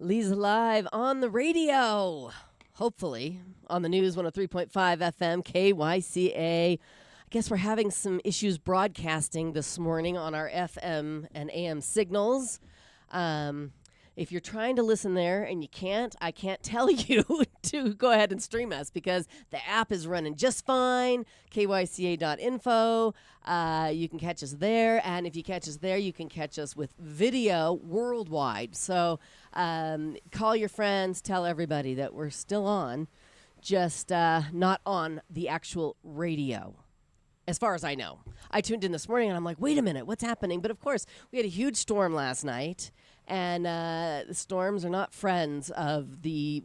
Leza live on the radio. Hopefully on the news 103.5 FM KYCA. I guess we're having some issues broadcasting this morning on our FM and AM signals. If you're trying to listen there and you can't, I can't tell you to go ahead and stream us because the app is running just fine. KYCA.info. You can catch us there. And if you catch us there, you can catch us with video worldwide. So call your friends, tell everybody that we're still on, just not on the actual radio. As far as I know. I tuned in this morning and I'm like, wait a minute, what's happening? But of course, we had a huge storm last night. And the storms are not friends of the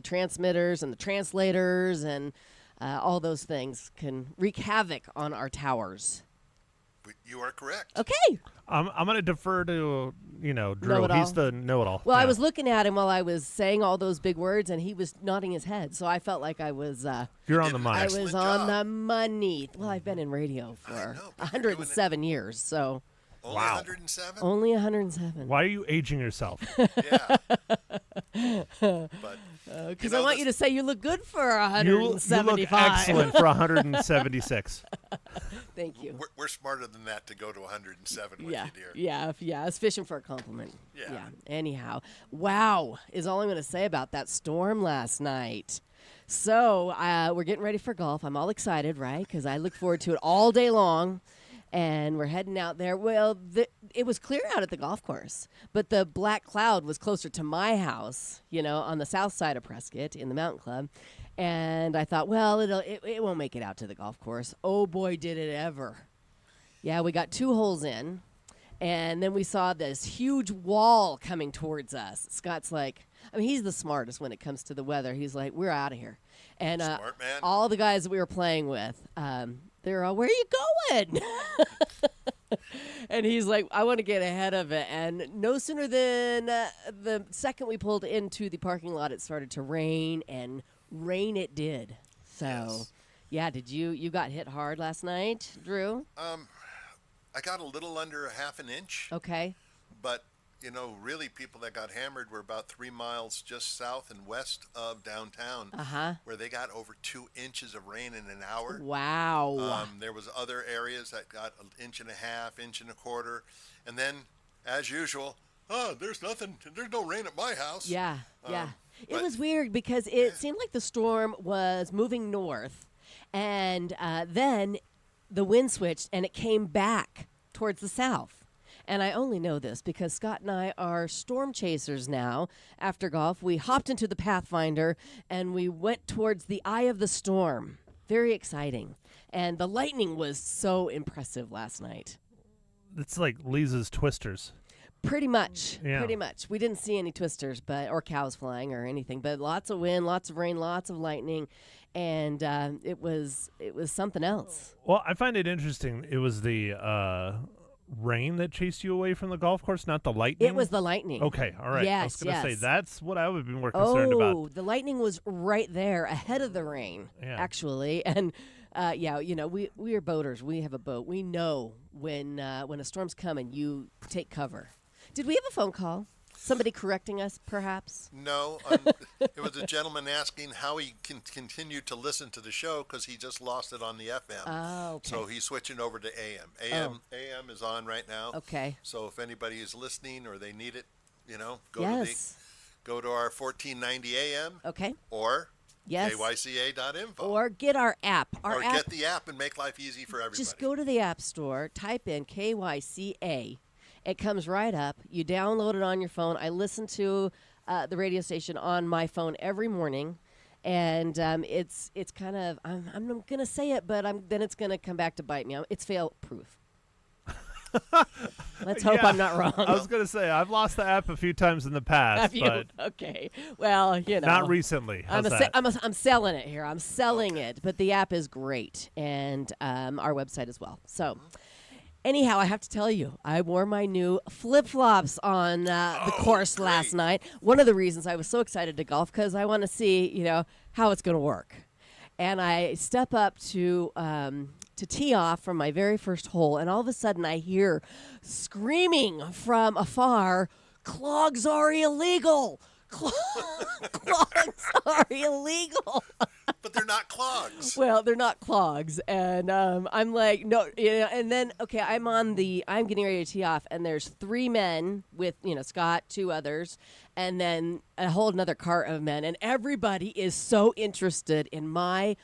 transmitters and the translators and all those things can wreak havoc on our towers. You are correct. Okay. I'm going to defer to, Drew. Know-it-all. He's the know-it-all. Well, I was looking at him while I was saying all those big words, and he was nodding his head. So I felt like I was... You're on the money. I was on the money. Well, I've been in radio for 107 years, so... Only 107? Only 107. Why are you aging yourself? Yeah. Because I want you to say you look good for 175. You look excellent for 176. Thank you. We're smarter than that to go to 107 with you, dear. Yeah. I was fishing for a compliment. Yeah. Anyhow, wow is all I'm going to say about that storm last night. So we're getting ready for golf. I'm all excited, right? Because I look forward to it all day long. And we're heading out there. Well, it was clear out at the golf course, but the black cloud was closer to my house, on the south side of Prescott in the Mountain Club. And I thought, well, it won't make it out to the golf course. Oh, boy, did it ever. Yeah, we got 2 holes in, and then we saw this huge wall coming towards us. Scott's like, he's the smartest when it comes to the weather. He's like, we're out of here. And Smart man. all the guys that we were playing with, they're all, where are you going? And he's like, I want to get ahead of it. And no sooner than the second we pulled into the parking lot, it started to rain, and rain it did. So, Yes. Yeah, did you got hit hard last night, Drew? I got a little under a half an inch. Okay. But, really people that got hammered were about 3 miles just south and west of downtown, where they got over 2 inches of rain in an hour. Wow. There was other areas that got 1.5 inches, 1.25 inches. And then, as usual, there's no rain at my house. Yeah. It was weird because it seemed like the storm was moving north, and then the wind switched and it came back towards the south. And I only know this because Scott and I are storm chasers now. After golf, we hopped into the Pathfinder and we went towards the eye of the storm. Very exciting. And the lightning was so impressive last night. It's like Leza's Twisters. Pretty much. Yeah. Pretty much. We didn't see any twisters or cows flying or anything, but lots of wind, lots of rain, lots of lightning, and it was something else. Well, I find it interesting. It was the rain that chased you away from the golf course, not the lightning? It was the lightning. Okay, all right. Yes, I was going to say, yes. that's what I would have been more concerned about. Oh, the lightning was right there ahead of the rain, actually. And, we are boaters. We have a boat. We know when a storm's coming, you take cover. Did we have a phone call? Somebody correcting us, perhaps? No. It was a gentleman asking how he can continue to listen to the show because he just lost it on the FM. Oh, okay. So he's switching over to AM. AM is on right now. Okay. So if anybody is listening or they need it, go to our 1490 AM. Okay. Or yes. KYCA.info. Or get our app. Get the app and make life easy for everybody. Just go to the App Store, type in KYCA. It comes right up. You download it on your phone. I listen to the radio station on my phone every morning, and it's kind of I'm going to say it, but then it's going to come back to bite me. It's fail-proof. Let's hope I'm not wrong. I was going to say, I've lost the app a few times in the past. Have you? But okay. Well, not recently. I'm selling it here. I'm selling it, but the app is great, and our website as well. So. Anyhow, I have to tell you, I wore my new flip-flops on the course last night. One of the reasons I was so excited to golf because I want to see, how it's going to work. And I step up to tee off from my very first hole, and all of a sudden I hear screaming from afar, clogs are illegal. Clogs are illegal. But they're not clogs. Well, they're not clogs, and I'm like, no, and then okay, I'm getting ready to tee off, and there's 3 men with Scott, 2 others, and then a whole another cart of men, and everybody is so interested in my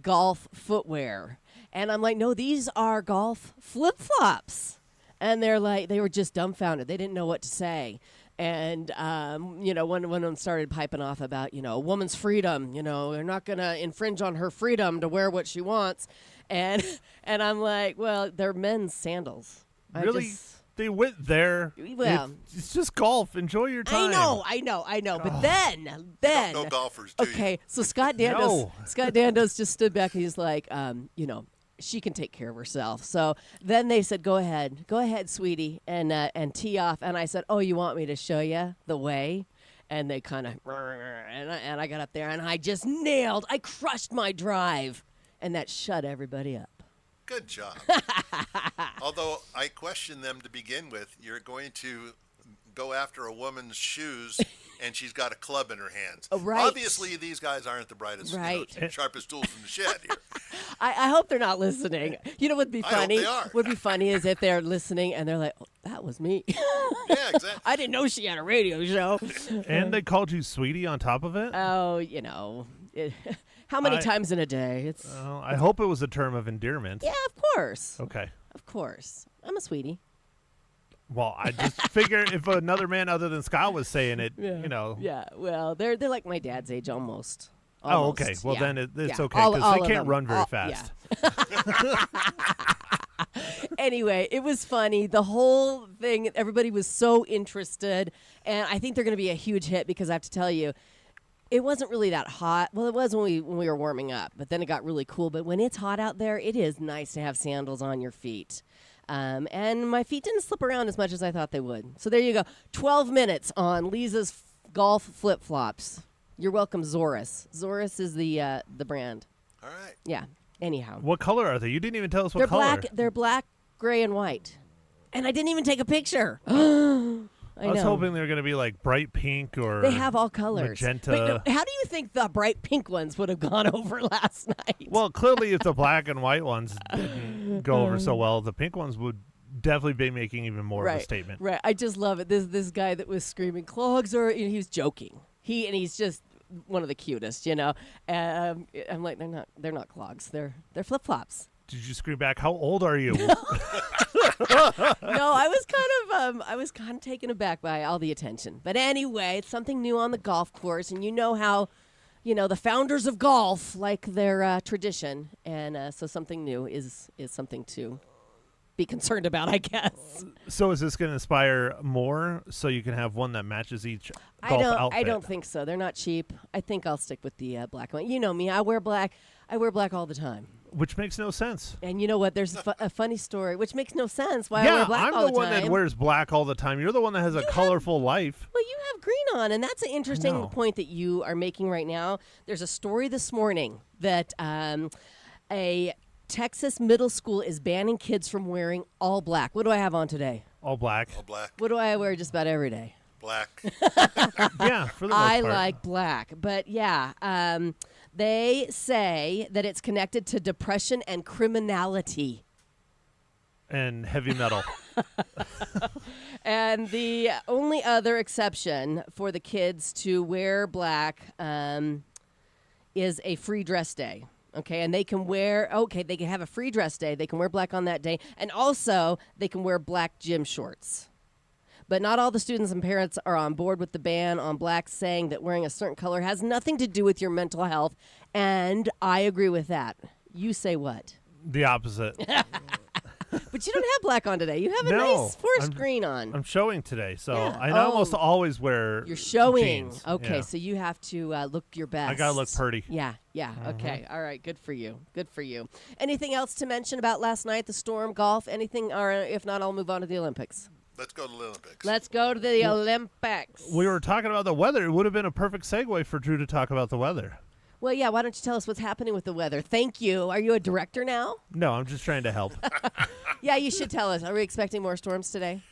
golf footwear, and I'm like, no, these are golf flip flops, and they're like, they were just dumbfounded, they didn't know what to say. And, one of them started piping off about, a woman's freedom, they're not going to infringe on her freedom to wear what she wants. And I'm like, well, they're men's sandals. Really? They went there. Well, it's just golf. Enjoy your time. I know. But then. No golfers, do okay, so Scott Dandos just stood back and he's like, she can take care of herself. So then they said, go ahead, sweetie, and tee off. And I said, oh, you want me to show you the way? And they kind of, and I got up there and I just I crushed my drive. And that shut everybody up. Good job. Although I question them to begin with. You're going to go after a woman's shoes and she's got a club in her hands. Right. Obviously, these guys aren't the brightest, sharpest tools in the shed here. I hope they're not listening. You know what'd be funny? I hope they are. What'd be funny is if they're listening and they're like, oh, that was me. Yeah, exactly. I didn't know she had a radio show. And they called you sweetie on top of it? Oh, how many times in a day? I hope it was a term of endearment. Yeah, of course. Okay. Of course. I'm a sweetie. Well, I just figure if another man other than Scott was saying it, Yeah, well, they're like my dad's age almost. Oh, okay. Well, then it's okay because they can't run very fast. Yeah. Anyway, it was funny. The whole thing, everybody was so interested, and I think they're going to be a huge hit because I have to tell you, it wasn't really that hot. Well, it was when we were warming up, but then it got really cool. But when it's hot out there, it is nice to have sandals on your feet. And my feet didn't slip around as much as I thought they would. So there you go. 12 minutes on Leza's golf flip-flops. You're welcome, Zorus. Zorus is the brand. All right. Yeah. Anyhow. What color are they? You didn't even tell us what color. They're black, gray, and white. And I didn't even take a picture. I was hoping they were going to be like bright pink or they have all colors. Magenta. Wait, no, how do you think the bright pink ones would have gone over last night? Well, clearly if the black and white ones didn't go over so well, the pink ones would definitely be making even more of a statement. Right. I just love it. This guy that was screaming, clogs are, he was joking. He's just one of the cutest, I'm like, they're not clogs. They're flip-flops. Did you scream back, how old are you? No, I was kind of taken aback by all the attention. But anyway, it's something new on the golf course, and you know how, the founders of golf like their tradition, and so something new is something to be concerned about, I guess. So is this going to inspire more so you can have one that matches each golf outfit? I don't think so. They're not cheap. I think I'll stick with the black one. You know me. I wear black all the time. Which makes no sense. And you know what? There's a funny story, which makes no sense. Why I wear black all the time. I'm the one that wears black all the time. You're the one that has a colorful life. Well, you have green on, and that's an interesting point that you are making right now. There's a story this morning that a Texas middle school is banning kids from wearing all black. What do I have on today? All black. All black. What do I wear just about every day? Black. Yeah, for the most I part. like black. But yeah, they say that it's connected to depression and criminality. And heavy metal. And the only other exception for the kids to wear black is a free dress day. Okay, and they can they can have a free dress day. They can wear black on that day. And also, they can wear black gym shorts. But not all the students and parents are on board with the ban on black, saying that wearing a certain color has nothing to do with your mental health. And I agree with that. You say what? The opposite. But you don't have black on today. You have a nice forest green on. I'm showing today, so Yeah. I almost always wear You're showing. jeans. Okay, Yeah. so you have to look your best. I gotta look pretty. Yeah. Okay. All right. Good for you. Anything else to mention about last night, the storm, golf, anything? Or if not, I'll move on to the Olympics. Let's go to the Olympics. Let's go to the Olympics. We were talking about the weather. It would have been a perfect segue for Drew to talk about the weather. Well, yeah, why don't you tell us what's happening with the weather? Thank you. Are you a director now? No, I'm just trying to help. Yeah, you should tell us. Are we expecting more storms today?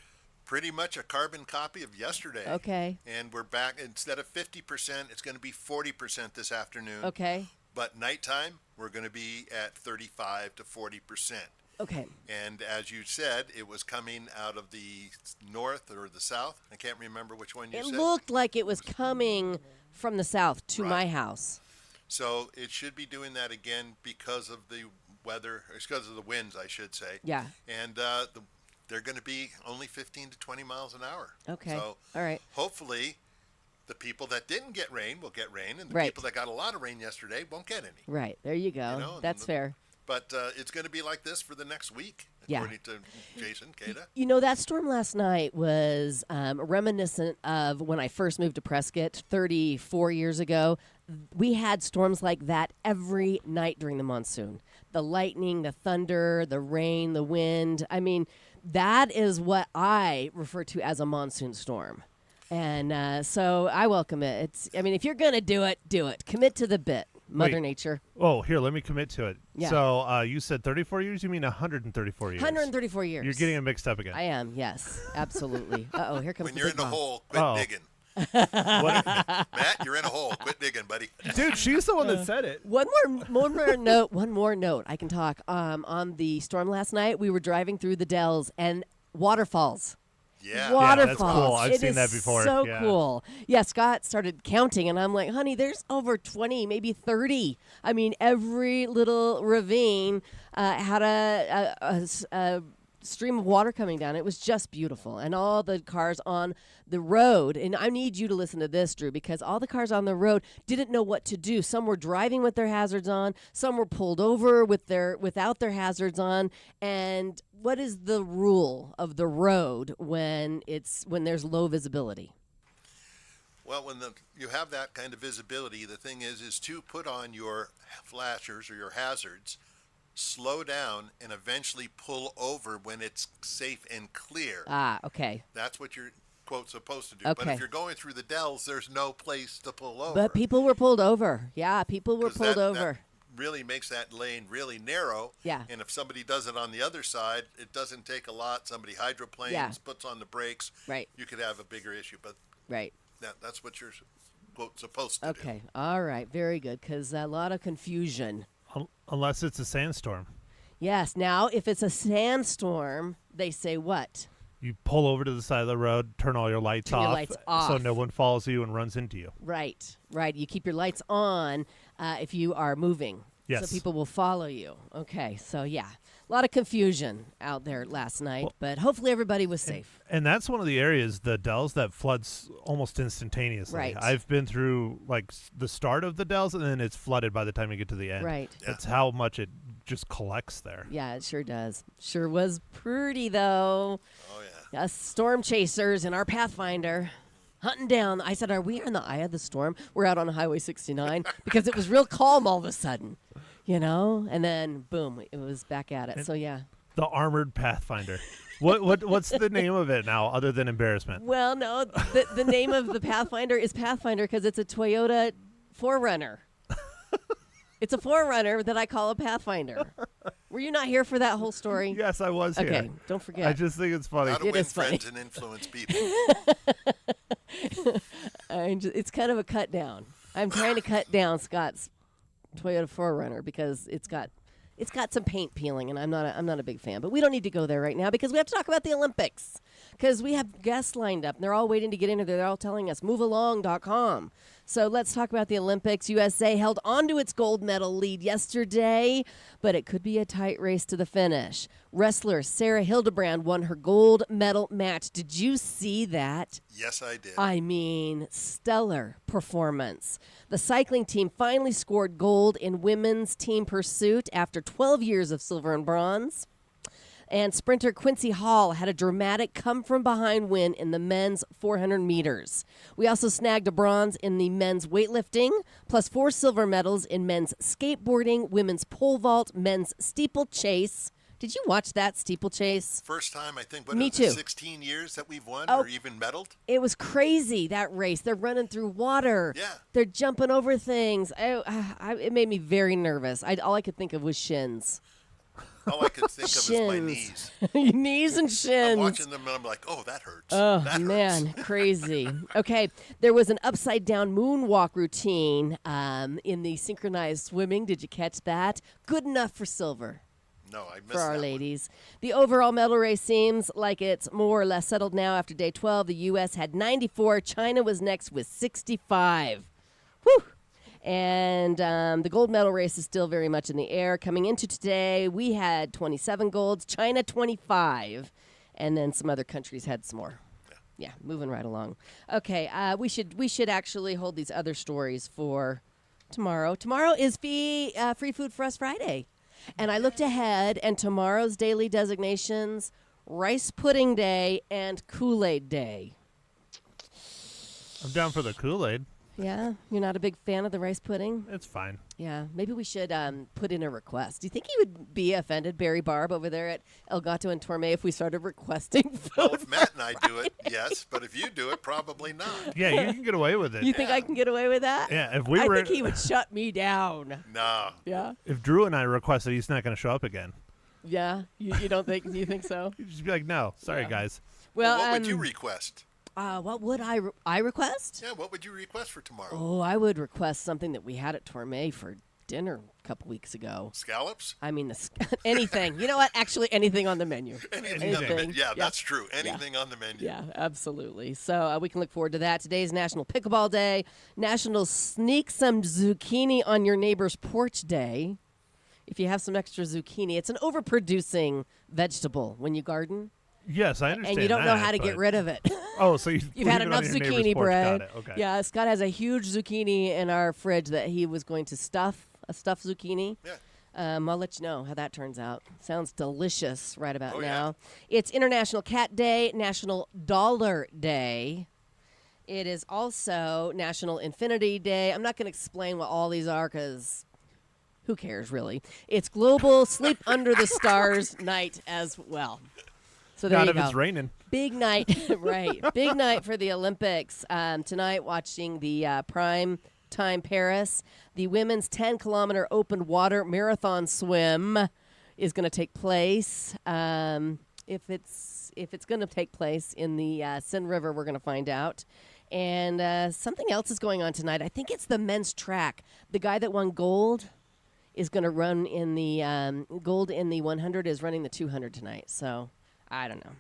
pretty much a carbon copy of yesterday. Okay. And we're back. Instead of 50%, it's going to be 40% this afternoon. Okay. But nighttime, we're going to be at 35 to 40%. Okay. And as you said, it was coming out of the north or the south. I can't remember which one you said. It looked like it was coming from the south to Right. my house. So it should be doing that again because of the weather, or because of the winds, I should say. Yeah. And they're going to be only 15 to 20 miles an hour. Okay. So all right. hopefully the people that didn't get rain will get rain, and the Right. people that got a lot of rain yesterday won't get any. Right. There you go. You know, That's fair. But it's going to be like this for the next week, Yeah. according to Jason Cada. You know, that storm last night was reminiscent of when I first moved to Prescott 34 years ago. We had storms like that every night during the monsoon. The lightning, the thunder, the rain, the wind. I mean, that is what I refer to as a monsoon storm. And so I welcome it. If you're going to do it, do it. Commit to the bit, Mother Wait. Nature. Oh, here, let me commit to it. Yeah. So you said 34 years? You mean 134 years? 134 years. You're getting it mixed up again. I am, yes. Absolutely. Uh-oh, here comes When the you're big in the mom. hole, quit Oh. digging. What- Matt, you're in a hole. Quit digging, buddy. Dude, she's the one that said it. One more note. One more note. I can talk. On the storm last night, we were driving through the Dells and waterfalls. Yeah. Waterfalls. that's cool. I've It seen is that before. So Yeah. cool. Yeah, Scott started counting, and I'm like, honey, there's over 20, maybe 30. I mean, every little ravine had a stream of water coming down. It was just beautiful. And all the cars on the road, and I need you to listen to this, Drew, because all the cars on the road didn't know what to do. Some were driving with their hazards on, some were pulled over without their hazards on. And what is the rule of the road when there's low visibility? Well, when you have that kind of visibility, the thing is to put on your flashers or your hazards, slow down, and eventually pull over when it's safe and clear. Ah, okay. That's what you're, quote, supposed to do. But Okay. if you're going through the Dells, there's no place to pull over. But people were pulled over. Yeah, people were 'Cause pulled that over. really makes that lane really narrow. Yeah. And if somebody does it on the other side, it doesn't take a lot. Somebody hydroplanes, Yeah. puts on the brakes. Right. You could have a bigger issue. But Right. that's what you're, quote, supposed to do. Okay. All right. Very good. Because a lot of confusion. Unless it's a sandstorm. Yes. Now, if it's a sandstorm, they say what? You pull over to the side of the road, turn all your lights Turn your off, lights so off. no one follows you and runs into you. Right. Right. You keep your lights on if you are moving. Yes. So people will follow you. Okay. So, yeah. A lot of confusion out there last night, but hopefully everybody was safe. And that's one of the areas, the Dells, that floods almost instantaneously. Right. I've been through the start of the Dells, and then it's flooded by the time you get to the end. Right. That's how much it just collects there. Yeah, it sure does. Sure was pretty, though. Oh, yeah. Us storm chasers in our Pathfinder hunting down. I said, are we in the eye of the storm? We're out on Highway 69 because it was real calm all of a sudden, and then boom, it was back at it. So yeah. The Armored Pathfinder. What's the name of it now, other than embarrassment? Well, no, the name of the Pathfinder is Pathfinder because it's a Toyota 4Runner. It's a 4Runner that I call a Pathfinder. Were you not here for that whole story? Yes, I was here. Okay, don't forget. I just think it's funny. How to It win is funny. friends and influence people. It's kind of a cut down. I'm trying to cut down Scott's Toyota 4Runner because it's got some paint peeling, and I'm not a big fan. But we don't need to go there right now because we have to talk about the Olympics because we have guests lined up, and they're all waiting to get in. They're all telling us movealong.com. So let's talk about the Olympics. USA held onto its gold medal lead yesterday, but it could be a tight race to the finish. Wrestler Sarah Hildebrand won her gold medal match. Did you see that? Yes, I did. I mean, stellar performance. The cycling team finally scored gold in women's team pursuit after 12 years of silver and bronze. And sprinter Quincy Hall had a dramatic come-from-behind win in the men's 400 meters. We also snagged a bronze in the men's weightlifting, plus 4 silver medals in men's skateboarding, women's pole vault, men's steeplechase. Did you watch that steeplechase? First time, I think, Me is it too. 16 years that we've won Oh. or even medaled? It was crazy, that race. They're running through water. Yeah. They're jumping over things. It made me very nervous. All I could think of was shins. All I could think of is my Shins. knees. Knees and I'm shins. watching them and I'm like, oh, that hurts. Oh, that man, hurts. crazy. Okay, there was an upside-down moonwalk routine in the synchronized swimming. Did you catch that? Good enough for silver No, I missed for our that ladies. The overall medal race seems like it's more or less settled now after day 12. The U.S. had 94. China was next with 65. Whew. And the gold medal race is still very much in the air. Coming into today, we had 27 golds, China 25, and then some other countries had some more. Yeah, moving right along. Okay, we should actually hold these other stories for tomorrow. Tomorrow is Free Food for Us Friday. And I looked ahead, and tomorrow's daily designations, Rice Pudding Day and Kool-Aid Day. I'm down for the Kool-Aid. Yeah? You're not a big fan of the rice pudding? It's fine. Yeah, maybe we should put in a request. Do you think he would be offended, Barry Barb, over there at El Gato and Torme, if we started requesting food? Well, if Matt and I do it, yes. But if you do it, probably not. Yeah, you can get away with it. You think I can get away with that? Yeah, if we I were, think he would shut me down. No. Yeah? if Drew and I requested, he's not going to show up again. Yeah? You don't think? Do you think so? He'd just be like, no, sorry, Yeah. guys. Well, What would you request? what would I request? Yeah, what would you request for tomorrow? Oh, I would request something that we had at Torme for dinner a couple weeks ago. Scallops? I mean, anything. You know what? Actually, anything on the menu. Anything on the menu. Yeah, Yeah. that's true. Anything on the menu. Yeah, absolutely. So we can look forward to that. Today's National Pickleball Day, National Sneak Some Zucchini on Your Neighbor's Porch Day. If you have some extra zucchini, it's an overproducing vegetable when you garden, Yes, I understand and you don't know that, how to get but- rid of it. Oh, so You've leave had it on enough your neighbor's zucchini porch. bread. Got it. Okay. Yeah, Scott has a huge zucchini in our fridge that he was going to stuff, a stuffed zucchini. Yeah. I'll let you know how that turns out. Sounds delicious right about Oh, now. yeah. It's International Cat Day, National Dollar Day. It is also National Infinity Day. I'm not going to explain what all these are because who cares, really? It's Global Sleep Under the Stars Night as well. So there Not you if go. it's raining. Big night, right. Big night for the Olympics. Tonight, watching the prime time Paris. The women's 10-kilometer open water marathon swim is going to take place. If it's going to take place in the Seine River, we're going to find out. And something else is going on tonight. I think it's the men's track. The guy that won gold is going to run in the gold in the 100 is running the 200 tonight. So I don't know.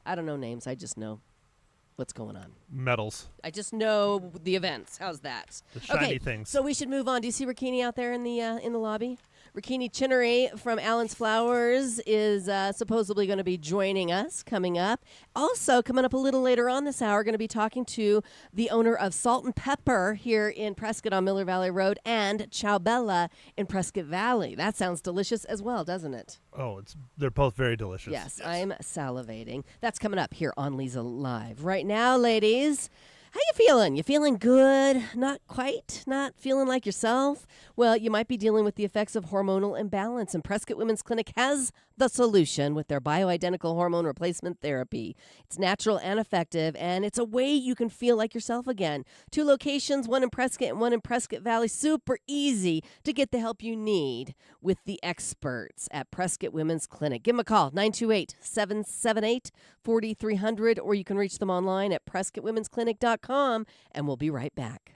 I don't know names. I just know what's going on. Medals. I just know the events. How's that? The shiny okay, things. So we should move on. Do you see Rikini out there in the lobby? Rikini Chinnery from Allen's Flowers is supposedly going to be joining us coming up. Also, coming up a little later on this hour, going to be talking to the owner of Salt and Pepper here in Prescott on Miller Valley Road and Ciao Bella in Prescott Valley. That sounds delicious as well, doesn't it? Oh, they're both very delicious. Yes, I'm salivating. That's coming up here on Leza Live. Right now, ladies, how you feeling? You feeling good? Not quite? Not feeling like yourself? Well, you might be dealing with the effects of hormonal imbalance, and Prescott Women's Clinic has the solution with their bioidentical hormone replacement therapy. It's natural and effective, and it's a way you can feel like yourself again. 2 locations, one in Prescott and one in Prescott Valley. Super easy to get the help you need with the experts at Prescott Women's Clinic. Give them a call, 928-778-4300, or you can reach them online at PrescottWomen'sClinic.com, and we'll be right back.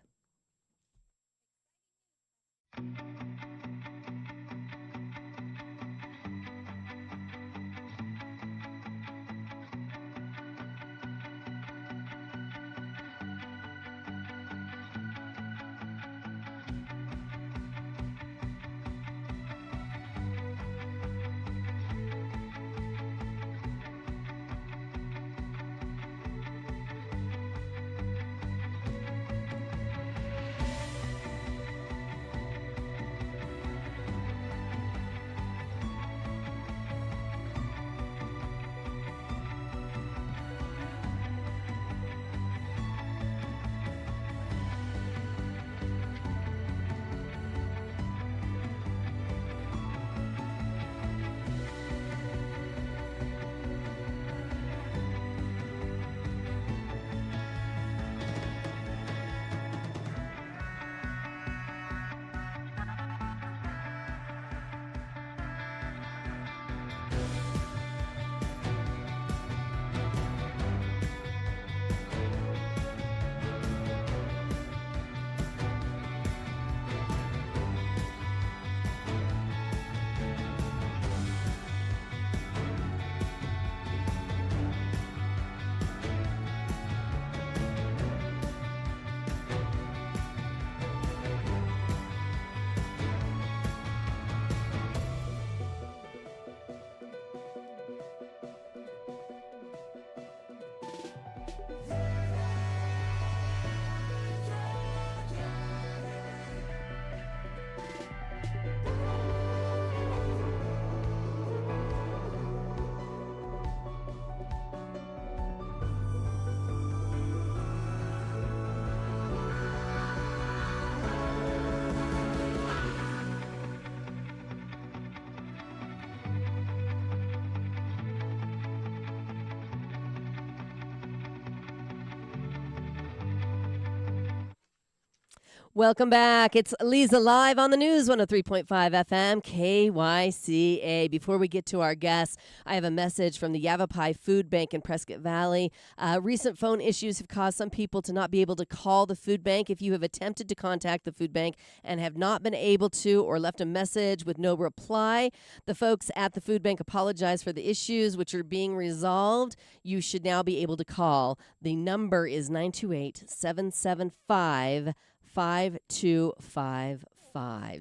Welcome back. It's Leza live on the news, 103.5 FM, KYCA. Before we get to our guests, I have a message from the Yavapai Food Bank in Prescott Valley. Recent phone issues have caused some people to not be able to call the food bank. If you have attempted to contact the food bank and have not been able to or left a message with no reply, the folks at the food bank apologize for the issues which are being resolved. You should now be able to call. The number is 928-775-5255.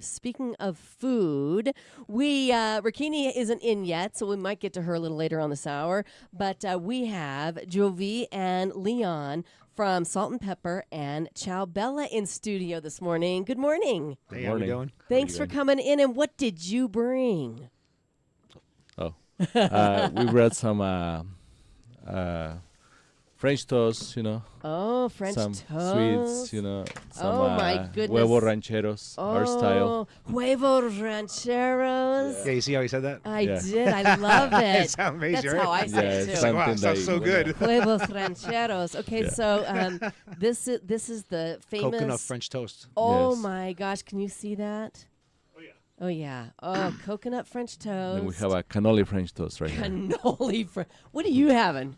Speaking of food, Rakini isn't in yet, so we might get to her a little later on this hour. But we have Jovi and Leon from Salt and Pepper and Ciao Bella in studio this morning. Good morning. Hey, how you doing? Thanks for coming in. And what did you bring? Oh, we brought some French toast, Oh, French some toast. sweets, some Oh, my goodness. huevo rancheros, our style. Huevo rancheros. Yeah, you see how he said that? I Yeah. did. I love it. It sounds amazing, That's right? how I say Yeah, it it's too. something Wow, sounds so like- good. Huevos rancheros. Okay, Yeah. so this is the famous Coconut French toast. Oh Yes. my gosh, can you see that? Oh yeah. Oh, coconut French toast. Then we have a cannoli French toast right here. Cannoli What are you having?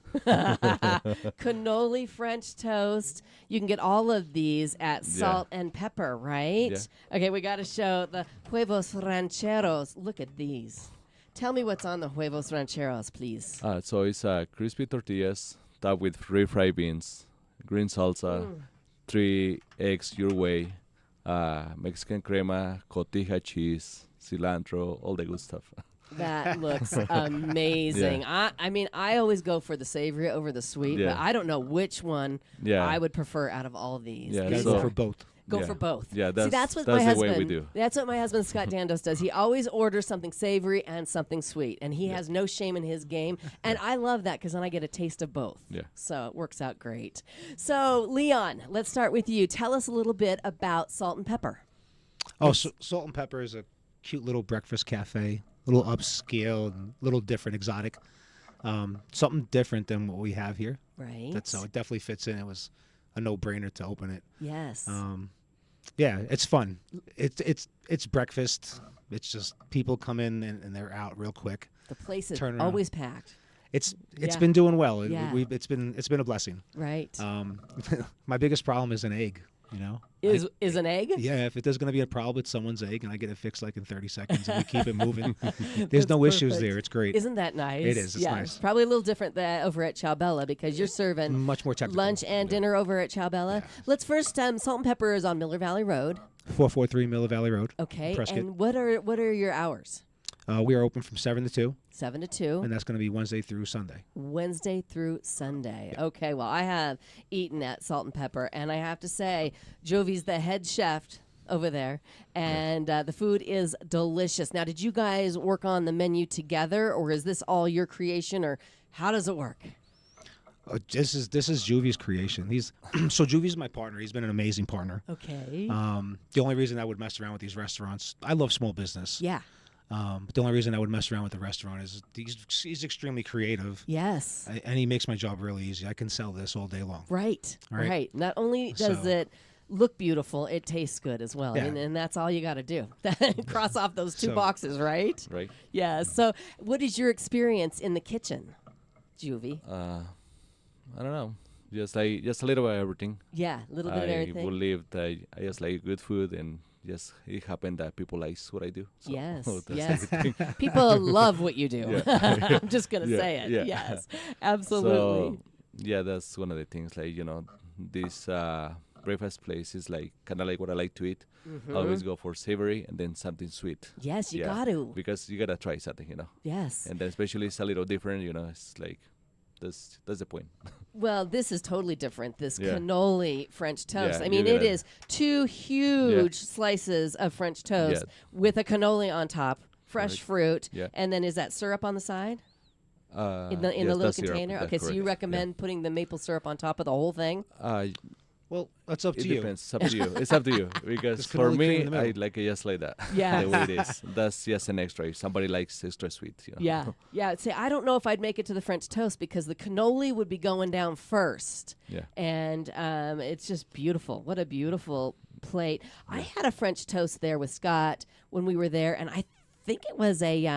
Cannoli French toast. You can get all of these at Salt and Pepper, right? Yeah. Okay, we got to show the huevos rancheros. Look at these. Tell me what's on the huevos rancheros, please. So it's crispy tortillas topped with refried beans, green salsa, 3 eggs your way, Mexican crema, cotija cheese, cilantro, all the good stuff. That looks amazing. I mean, I always go for the savory over the sweet, but Yeah. I don't know which one Yeah. I would prefer out of all of these. Yeah, You gotta so- go for both. Go Yeah. for both. Yeah, See, that's- that's what that's my the way husband. we do. That's what my husband Scott Dandos does. He always orders something savory and something sweet, and he has no shame in his game. And I love that because then I get a taste of both. Yeah. So it works out great. So Leon, let's start with you. Tell us a little bit about Salt and Pepper. Oh, so Salt and Pepper is a cute little breakfast cafe, a little upscale, and a little different, exotic. Something different than what we have here. Right. So it definitely fits in. It was a no-brainer to open it. Yes. Yeah, it's fun. It's breakfast. It's just people come in and they're out real quick. the place is turn around. always packed. It's Yeah. been doing well. Yeah. It's been a blessing. Right. My biggest problem is an egg. Is an egg? Yeah, if there's going to be a problem with someone's egg and I get it fixed like in 30 seconds and we keep it moving, there's That's no issues perfect. there. It's great. Isn't that nice? It is. It's yeah, nice. Probably a little different than over at Ciao Bella because you're serving Much more technical. lunch and dinner over at Ciao Bella. Let's first, Salt and Pepper is on Miller Valley Road. 443 Miller Valley Road. Okay. Prescott. And what are your hours? We are open from 7 to 2, 7 to 2. and that's going to be Wednesday through Sunday. Wednesday through Sunday. Okay, well, I have eaten at Salt and Pepper, and I have to say, Jovi's the head chef over there, and the food is delicious. Now, did you guys work on the menu together, or is this all your creation, or how does it work? This is Juvi's creation. So Juvi's my partner. He's been an amazing partner. Okay. The only reason I would mess around with these restaurants, I love small business. Yeah. But the only reason I would mess around with the restaurant is he's extremely creative. Yes. And he makes my job really easy. I can sell this all day long. Right. Right. Right. Not only does So- it look beautiful, it tastes good as well. Yeah. And that's all you got to do. Cross off those two So- boxes, right? Right? Yeah. So, what is your experience in the kitchen, Juvie? I don't know. Just a little bit of everything. Yeah, a little bit of I everything. believe that I just like good food, and just it happened that people like what I do. So Yes, that's yes. everything. People love what you do. Yeah. I'm just gonna Yeah, say it. yeah. Yes, absolutely. So yeah, that's one of the things. Like this breakfast place is like kind of like what I like to eat. I always go for savory and then something sweet. Yes, you Yeah, got to. because you gotta try something, Yes. and then especially it's a little different. It's like that's the point. Well, this is totally different. This Yeah. cannoli French toast. Yeah, I mean, you it gotta- is two huge slices of French toast with a cannoli on top, fresh Correct. fruit, Yeah. and then is that syrup on the side in the yes, little that's syrup, container? that's Okay, so you correct. recommend putting the maple syrup on top of the whole thing? Yeah. Well, that's up It to you. depends. It's up to you. It's up to you because Just for cannoli cream in me, the I middle. like it just like that. Yeah. The way it is. That's just an extra. If somebody likes extra sweet, Yeah, yeah. See, I don't know if I'd make it to the French toast because the cannoli would be going down first. Yeah. And it's just beautiful. What a beautiful plate. I had a French toast there with Scott when we were there, and I think it was a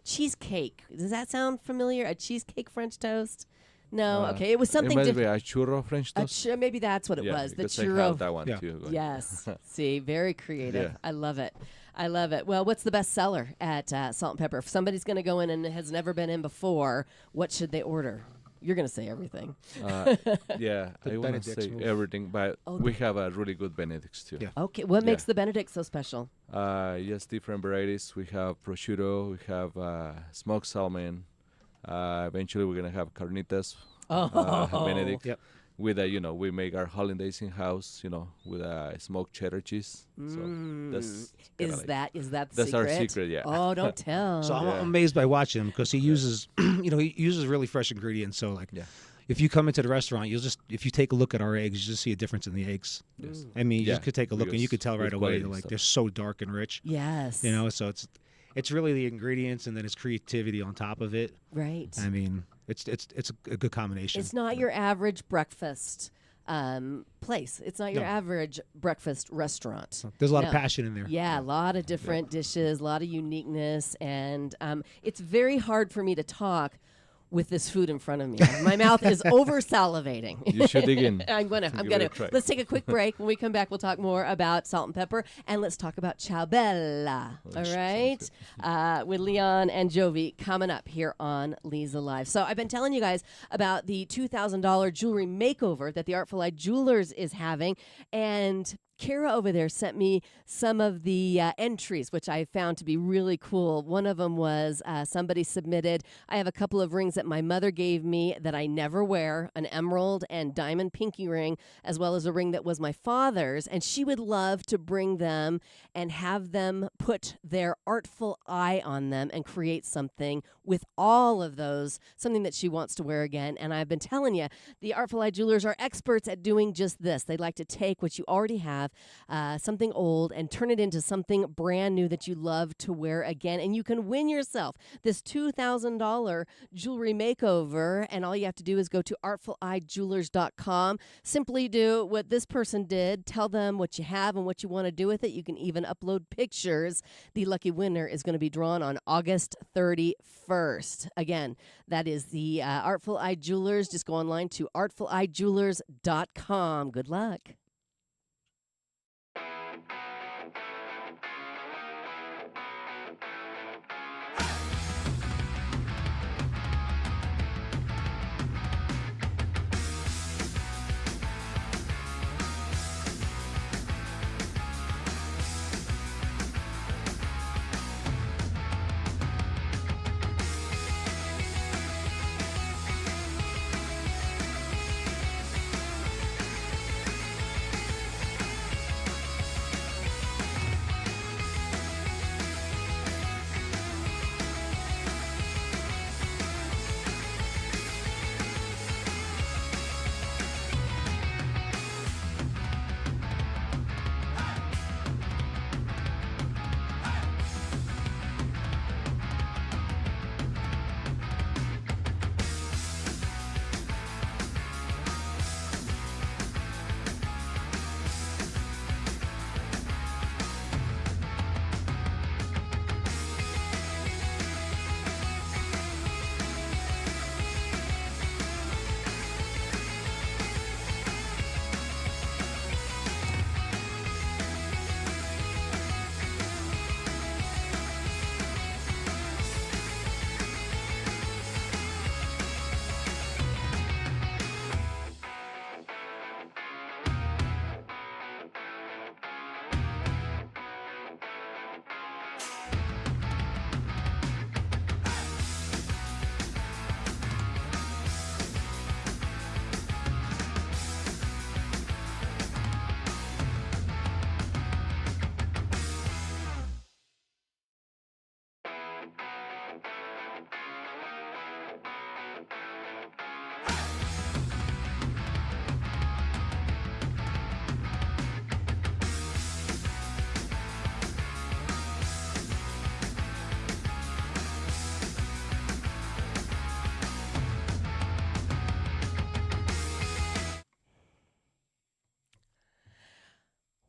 cheesecake. Does that sound familiar? A cheesecake French toast? No, okay. It was something It must be different. a churro French toast. Maybe that's what it Yeah, was. The because I churro. have that one Yeah. too. Yes. See, very creative. Yeah. I love it. I love it. Well, what's the best seller at Salt and Pepper? If somebody's going to go in and has never been in before, what should they order? You're going to say everything. Yeah, The I want to Benedict's say move. everything, but Oh, we have a really good Benedict's too. Yeah. Okay. What makes Yeah. the Benedict so special? Yes, different varieties. We have prosciutto, we have smoked salmon. Eventually, we're gonna have carnitas. Benedict. Yep. With we make our hollandaise in house. With smoked cheddar cheese. So that's kinda Is that the that's secret? our secret, yeah. Oh, don't tell. So I'm Yeah. amazed by watching him because he uses, he uses really fresh ingredients. So like, Yeah. if you come into the restaurant, if you take a look at our eggs, you just see a difference in the eggs. Yes. I mean, you Yeah, just could take a look and you because could tell right with away, quality like stuff. they're so dark and rich. Yes. So it's really the ingredients and then it's creativity on top of it. Right. I mean, it's a good combination. It's not your average breakfast place. It's not your No. average breakfast restaurant. There's a lot No. of passion in there. Yeah, a lot of different dishes, a lot of uniqueness, and it's very hard for me to talk with this food in front of me. My mouth is over salivating. You should dig in. I'm Give it gonna. a try. Let's take a quick break. When we come back, we'll talk more about Salt and Pepper, and let's talk about Ciao Bella. All right, with Leon and Jovi coming up here on Leza Live. So I've been telling you guys about the $2,000 jewelry makeover that the Artful Eye Jewelers is having, and Kara over there sent me some of the entries, which I found to be really cool. One of them was somebody submitted, I have a couple of rings that my mother gave me that I never wear, an emerald and diamond pinky ring, as well as a ring that was my father's, and she would love to bring them and have them put their artful eye on them and create something with all of those, something that she wants to wear again. And I've been telling you, the Artful Eye Jewelers are experts at doing just this. They like to take what you already have, something old, and turn it into something brand new that you love to wear again. And you can win yourself this $2,000 jewelry makeover. And all you have to do is go to artfuleyejewelers.com. Simply do what this person did. Tell them what you have and what you want to do with it. You can even upload pictures. The lucky winner is going to be drawn on August 31st. Again, that is the Artful Eye Jewelers. Just go online to artfuleyejewelers.com. Good luck.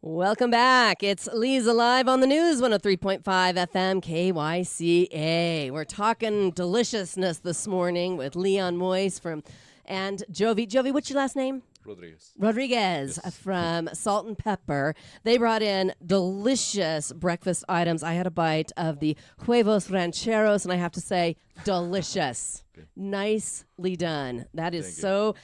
Welcome back. It's Leza live on the news, 103.5 FM KYCA. We're talking deliciousness this morning with Leon Moyes and Jovi. Jovi, what's your last name? Rodriguez from Salt and Pepper. They brought in delicious breakfast items. I had a bite of the huevos rancheros, and I have to say, delicious. Nicely done. That is so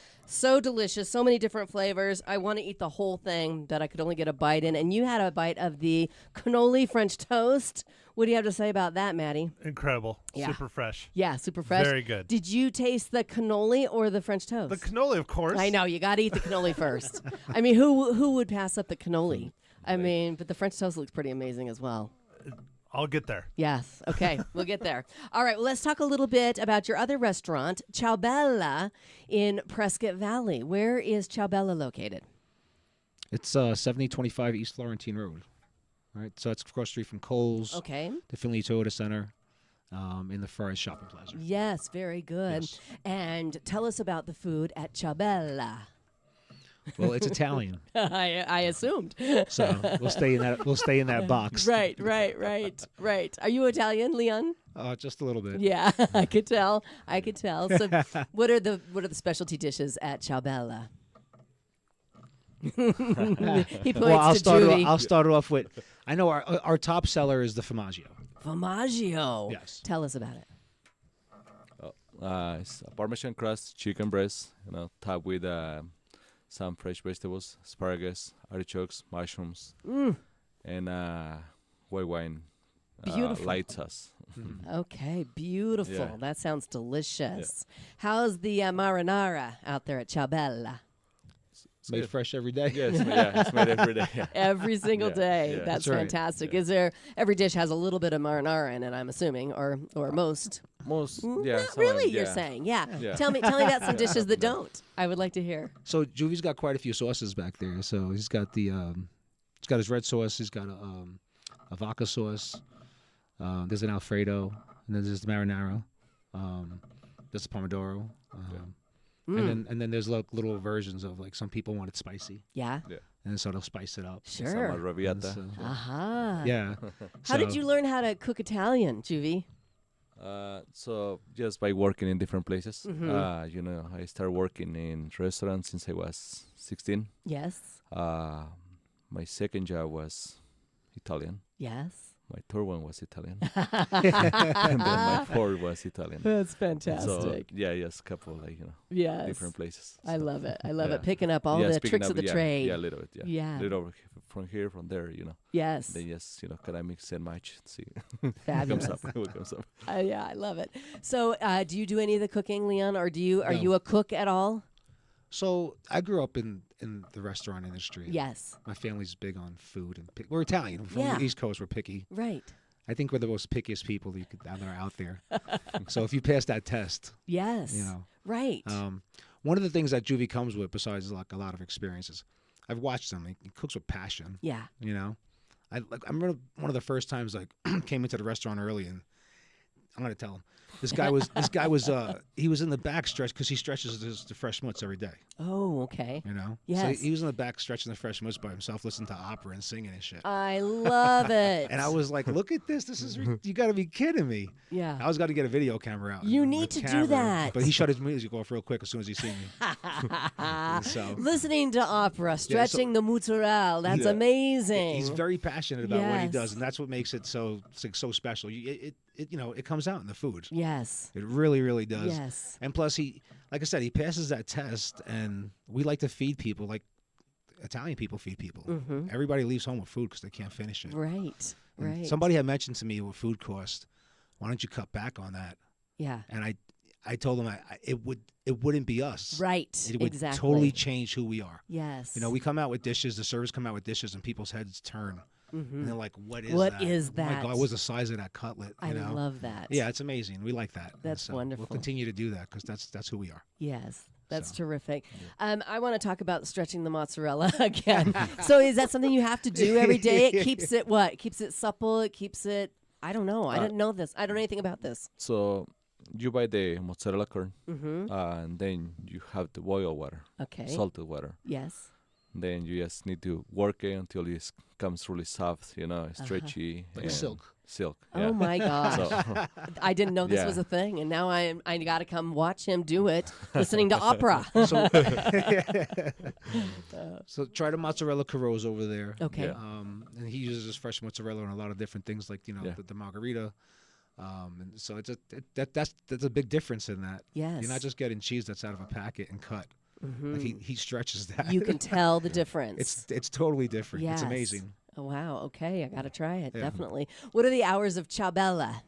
delicious. So many different flavors. I want to eat the whole thing, but I could only get a bite in. And you had a bite of the cannoli French toast. What do you have to say about that, Maddie? Incredible. Yeah. Super fresh. Yeah, super fresh. Very good. Did you taste the cannoli or the French toast? The cannoli, of course. I know, you got to eat the cannoli first. I mean, who would pass up the cannoli? I mean, but the French toast looks pretty amazing as well. I'll get there. Yes. Okay. We'll get there. All right. Well, let's talk a little bit about your other restaurant, Ciao Bella in Prescott Valley. Where is Ciao Bella located? It's 7025 East Florentine Road. All right, so it's across the street from Kohl's, Okay. the Finley Toyota Center, in the Forest Shopping Plaza. Yes. Very good. Yes. And tell us about the food at Ciao Bella. Well, it's Italian, I assumed. so we'll stay in that. We'll stay in that box. Right. Are you Italian, Leon? Just a little bit. Yeah, I could tell. So, what are the specialty dishes at Ciao Bella? He points Well, to Judy. I'll start it off with. I know our top seller is the Formaggio. Formaggio. Yes. Tell us about it. It's a Parmesan crust chicken breast, topped with some fresh vegetables, asparagus, artichokes, mushrooms, and white wine, Beautiful. light sauce. Okay, beautiful. Yeah. That sounds delicious. How's the marinara out there at Ciao Bella? Made fresh every day. Yeah, it's made every day. Yeah. Every single Yeah, day. yeah. That's That's right. fantastic. Yeah. Is there every dish has a little bit of marinara in it? I'm assuming, or most. Most, Not some, really. You're yeah. saying, yeah. Yeah. Tell me about some dishes that don't. I would like to hear. So Juvi's got quite a few sauces back there. So he's got he's got his red sauce. He's got a vodka sauce. There's an Alfredo, and then there's the marinara. There's the pomodoro. And then there's like little versions of like some people want it spicy, Yeah. and so they'll spice it up. Some Sure. arrabbiata. So- Aha. yeah. How did So- you learn how to cook Italian, Juvie? So just by working in different places, Mm-hmm. I started working in restaurants since I was 16. Yes. My second job was Italian. Yes. My third one was Italian, and then my fourth was Italian. That's So fantastic. yeah, yes, couple Yes. different places. I So, love it. I love yeah. it. Picking up all yeah, the speaking tricks of the yeah, trade. Yeah, a little bit. Yeah, Yeah. little from here, from there. Yes. Then just can I mix and match? See, Fabulous. comes up. What comes up? Yeah, I love it. So, do you do any of the cooking, Leon, or are No. you a cook at all? So I grew up in the restaurant industry. Yes. My family's big on food, and we're Italian. We're from Yeah. the East Coast, we're picky. Right. I think we're the most pickiest people that are out there. So if you pass that test, Yes. Right. one of the things that Juvie comes with, besides like a lot of experiences, I've watched him. He cooks with passion. Yeah. I remember one of the first times I came into the restaurant early, and I'm gonna tell him this guy was he was in the back stretch because he stretches the fresh mutts every day. Oh, okay. So So Yes. he was in the back stretching the fresh mutts by himself, listening to opera and singing and shit. I love it. And I was like, look at this. This is you got to be kidding me. Yeah. I was got to get a video camera out. You and need a to do camera, that. But he shut his music off real quick as soon as he seen me. So Listening to opera, stretching the mozzarella. That's Yeah. amazing. he's very passionate about what he Yes. does, and that's what makes it so special. It comes out in the food. Yes. It really, really does. Yes. And plus, he, like I said, he passes that test, and we like to feed people like Italian people feed people. Mm-hmm. Everybody leaves home with food because they can't finish it. Right. And Right. Somebody had mentioned to me what food cost. Why don't you cut back on that? Yeah. And I told him it wouldn't be us. Right. It would exactly. totally change who we are. Yes. We come out with dishes, the servers come out with dishes, and people's heads turn. Mhm. And they're like, what is What that? is Oh my that? God, what's the size of that cutlet? I love that. Yeah, it's amazing. We like that. And That's so We'll wonderful. continue to do that because that's who we are. Yes. That's So, terrific. I want to talk about stretching the mozzarella again. So is that something you have to do every day? It keeps it what? It keeps it supple. It keeps it. I don't know. I didn't know this. I don't know anything about this. So you buy the mozzarella corn, Mm-hmm. and then you have the boil water, Okay. salted water. Yes. Then you just need to work it until it comes really soft, stretchy. Like and silk. Silk. Oh Yeah. my gosh. So, I didn't know this Yeah. was a thing, and now I got to come watch him do it, listening to opera. So, so try the mozzarella Carrozza over there. Okay. Yeah. And he uses fresh mozzarella on a lot of different things, like Yeah. the margarita. And so that's a big difference in that. Yes. You're not just getting cheese that's out of a packet and cut. Like he stretches that. You can tell the difference. It's totally different. Yes. It's amazing. Oh, wow. Okay, I got to try it, Yeah. definitely. What are the hours of Ciao Bella?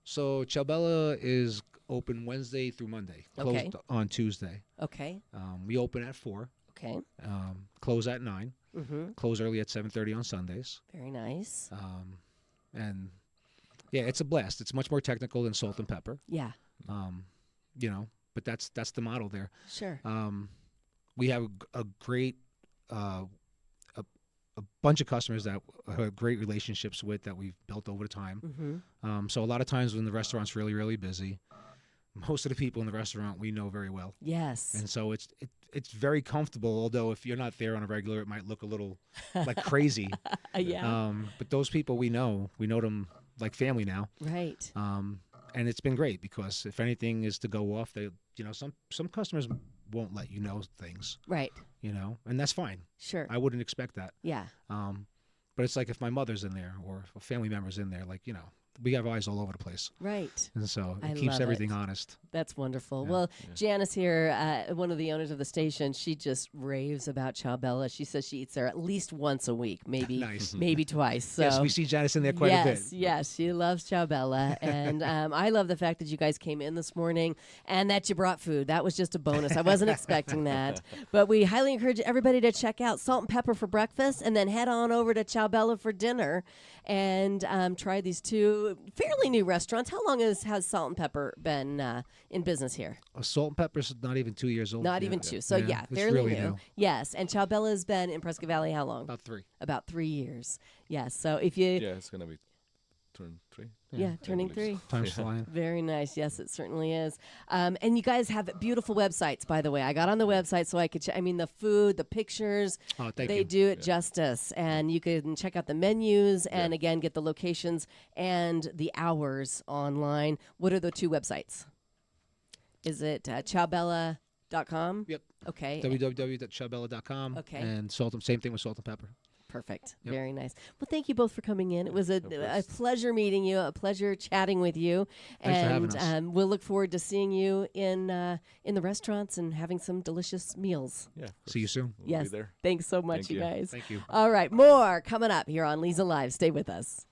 So Ciao Bella is open Wednesday through Monday, Okay. closed on Tuesday. Okay, We open at 4, okay. close at 9, Mm-hmm. close early at 7:30 on Sundays. Very nice. And yeah, it's a blast. It's much more technical than salt and pepper. Yeah, But that's the model there. sure. We have a great a bunch of customers that have great relationships with that we've built over the time. Mm-hmm. So a lot of times when the restaurant's really, really busy, most of the people in the restaurant we know very well. Yes. And so it's very comfortable, although if you're not there on a regular, it might look a little like crazy. Yeah. But those people we know them like family now. Right. And it's been great because if anything is to go off, they, some customers won't let you know things, Right. and that's fine. Sure. I wouldn't expect that. Yeah. But it's like if my mother's in there or if a family member's in there, like, we have eyes all over the place. Right. And so I it keeps love everything it. honest. That's wonderful. Yeah. Well, Janice here, one of the owners of the station, she just raves about Ciao Bella. She says she eats there at least once a week, maybe Nice. maybe twice. So Yes, we see Janice in there quite a bit. Yes, she loves Ciao Bella. And I love the fact that you guys came in this morning and that you brought food. That was just a bonus. I wasn't expecting that. But we highly encourage everybody to check out Salt and Pepper for breakfast and then head on over to Ciao Bella for dinner and try these two fairly new restaurants. How long has Salt and Pepper been in business here? Salt and Pepper's not even 2 years old. Not yet. even two. So, Yeah, yeah, it's fairly really new. new. Yes. And Ciao Bella's been in Prescott Valley how long? About 3. About 3 years. Yes. So if you, yeah, it's gonna be turn 3. yeah, turning believe 3. Time's flying. Very nice. Yes, it certainly is. And you guys have beautiful websites, by the way. I got on the website so I could the food, the pictures, Oh, thank they you. do it justice. And you can check out the menus and, Yeah. again, get the locations and the hours online. What are the two websites? Is it ciaobella.com? Yep. Okay. www.ciaobella.com. Okay. And same thing with Salt and Pepper. Perfect. Yep. Very nice. Well, thank you both for coming in. It was a course. pleasure meeting you, a pleasure chatting with you. Thanks for and having us. we'll look forward to seeing you in the restaurants and having some delicious meals. Yeah. of See you course. soon. We'll Yes. be there. Thanks so much, Thank you you. guys. Thank you. All right, more coming up here on Leza Live. Stay with us.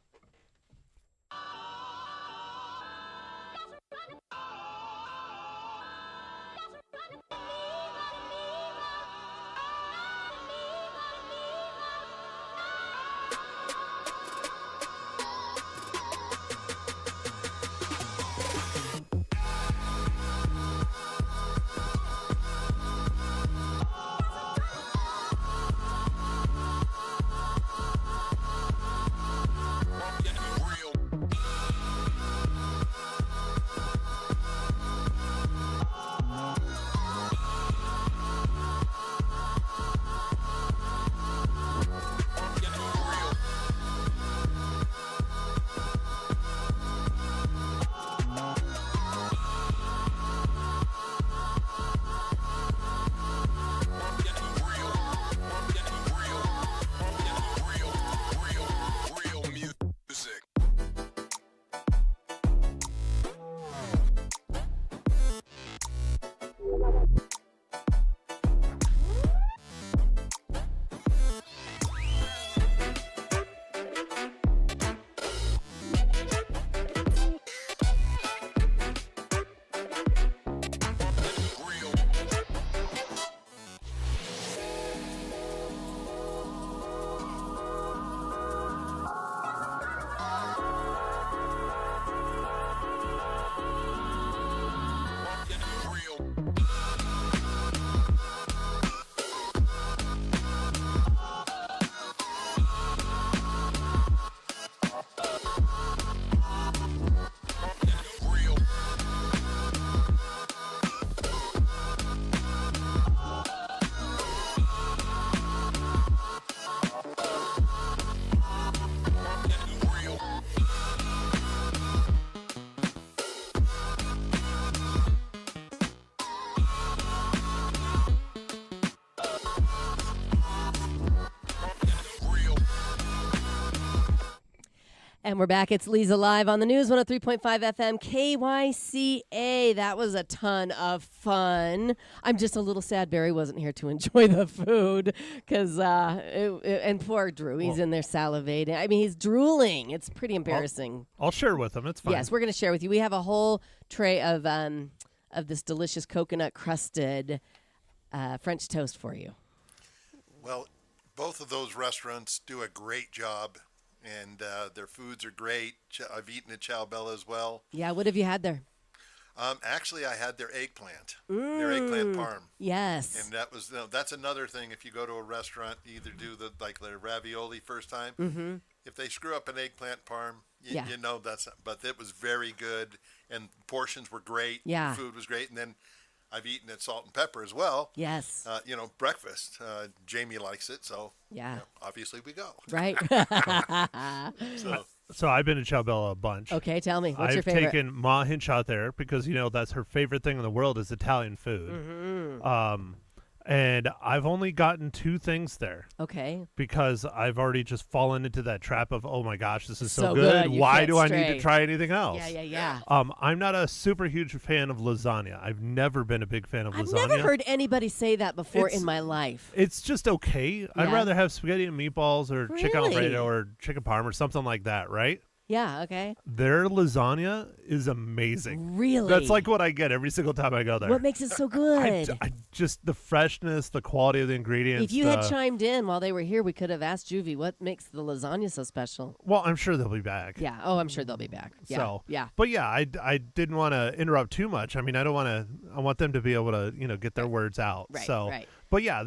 And we're back. It's Leza Live on the News 103.5 FM KYCA. That was a ton of fun. I'm just a little sad Barry wasn't here to enjoy the food because, and poor Drew, he's in there salivating. I mean, he's drooling. It's pretty embarrassing. I'll share with him. It's fine. Yes, we're going to share with you. We have a whole tray of this delicious coconut crusted French toast for you. Well, both of those restaurants do a great job, and their foods are great. I've eaten at Ciao Bella as well. Yeah, what have you had there? Actually, I had their eggplant, their eggplant parm. Yes. And that was that's another thing. If you go to a restaurant, either do the ravioli first time. Mm-hmm. If they screw up an eggplant parm, you know that's. But it was very good, and portions were great. Yeah. The food was great, and then I've eaten at Salt and Pepper as well. Yes. Breakfast. Jamie likes it, so obviously we go. Right. So I've been to Ciao Bella a bunch. Okay, tell me. What's your I've favorite? taken Ma Hinch out there because, that's her favorite thing in the world is Italian food. Mm-hmm. And I've only gotten 2 things there. Okay. Because I've already just fallen into that trap of, oh my gosh, this is so good. good. You Why can't do I need stray. to try anything else? Yeah. I'm not a super huge fan of lasagna. I've never been a big fan of I've lasagna. never heard anybody say that before It's- in my life. It's just okay. I'd Yeah. rather have spaghetti and meatballs or chicken Really? alfredo or chicken parm or something like that, right? Yeah, okay. Their lasagna is amazing. Really? That's like what I get every single time I go there. What makes it so good? I just the freshness, the quality of the ingredients. If you had chimed in while they were here, we could have asked Juvie what makes the lasagna so special. Well, I'm sure they'll be back. Yeah. Oh, I'm sure they'll be back. Yeah. So, yeah. But yeah, I didn't want to interrupt too much. I mean, I want them to be able to, get their words out. Right, So, right. But yeah,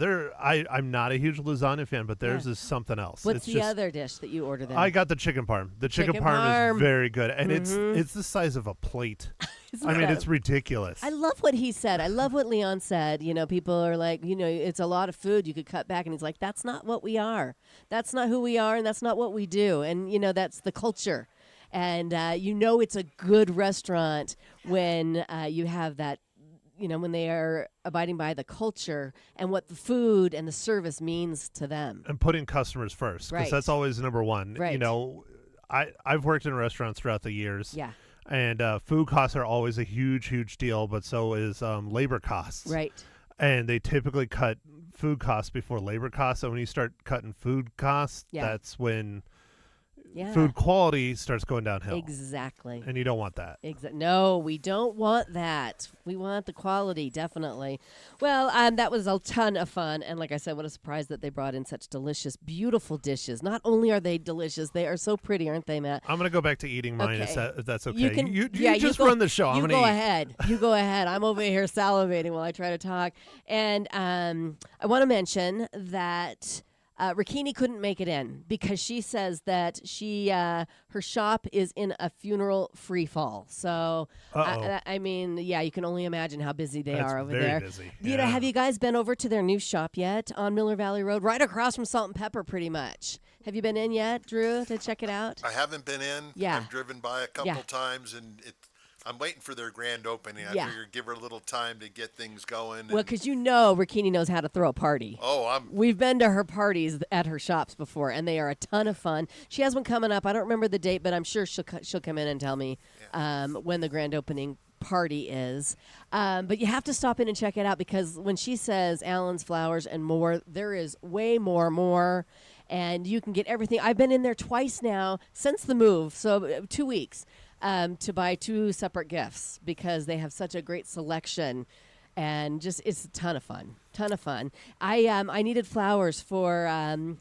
I'm not a huge lasagna fan, but theirs is something else. What's it's the just, other dish that you ordered there? I got the chicken parm. The chicken Chicken parm parm. is very good, and Mm-hmm. it's the size of a plate. Isn't I mean, that- it's ridiculous. I love what he said. I love what Leon said. People are like, it's a lot of food. You could cut back. And he's like, that's not what we are. That's not who we are. And that's not what we do. And, that's the culture. And, it's a good restaurant when you have that, when they are abiding by the culture and what the food and the service means to them. And putting customers first, because Right. that's always number one. Right. I've worked in restaurants throughout the years. Yeah. And food costs are always a huge, huge deal, but so is labor costs. Right. And they typically cut food costs before labor costs. So when you start cutting food costs, that's when Yeah. food quality starts going downhill. Exactly. And you don't want that. No, we don't want that. We want the quality, definitely. Well, that was a ton of fun. And like I said, what a surprise that they brought in such delicious, beautiful dishes. Not only are they delicious, they are so pretty, aren't they, Matt? I'm going to go back to eating mine Okay. if that's okay. You can, you you just go- run the show. I'm You going go to eat. ahead. You go ahead. I'm over here salivating while I try to talk. And I want to mention that Rikini couldn't make it in because she says that her shop is in a funeral free fall. So, I mean, you can only imagine how busy they That's are over very there. busy. Have you guys been over to their new shop yet on Miller Valley Road, right across from Salt and Pepper, pretty much? Have you been in yet, Drew, to check it out? I haven't been in. Yeah. I've driven by a couple times, and I'm waiting for their grand opening. I figured give her a little time to get things going. Well, because Rikini knows how to throw a party. We've been to her parties at her shops before, and they are a ton of fun. She has one coming up. I don't remember the date, but I'm sure she'll come in and tell me when the grand opening party is. But you have to stop in and check it out because when she says Allen's Flowers and more, there is way more. And you can get everything. I've been in there twice now since the move, so 2 weeks, to buy 2 separate gifts because they have such a great selection. And just it's a ton of fun. I needed flowers from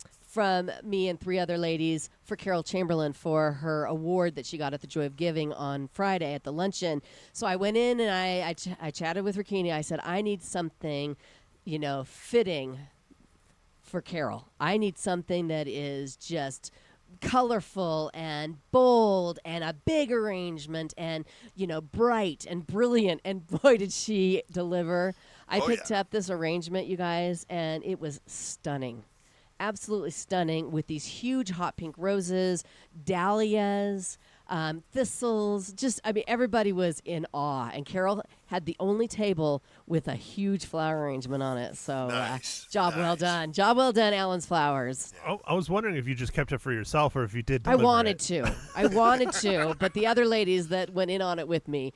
me and 3 other ladies for Carol Chamberlain for her award that she got at the Joy of Giving on Friday at the luncheon. So I went in and I chatted with Rikini. I said, I need something, fitting for Carol. I need something that is just colorful and bold and a big arrangement and bright and brilliant, and boy did she deliver. I picked up this arrangement, you guys, and it was stunning, absolutely stunning, with these huge hot pink roses, dahlias, thistles. Just, I mean, everybody was in awe. And Carol had the only table with a huge flower arrangement on it. So, Nice, job well nice. done. Job well done, Allen's Flowers. Oh, I was wondering if you just kept it for yourself or if you did I deliver wanted it. to. I wanted to, but the other ladies that went in on it with me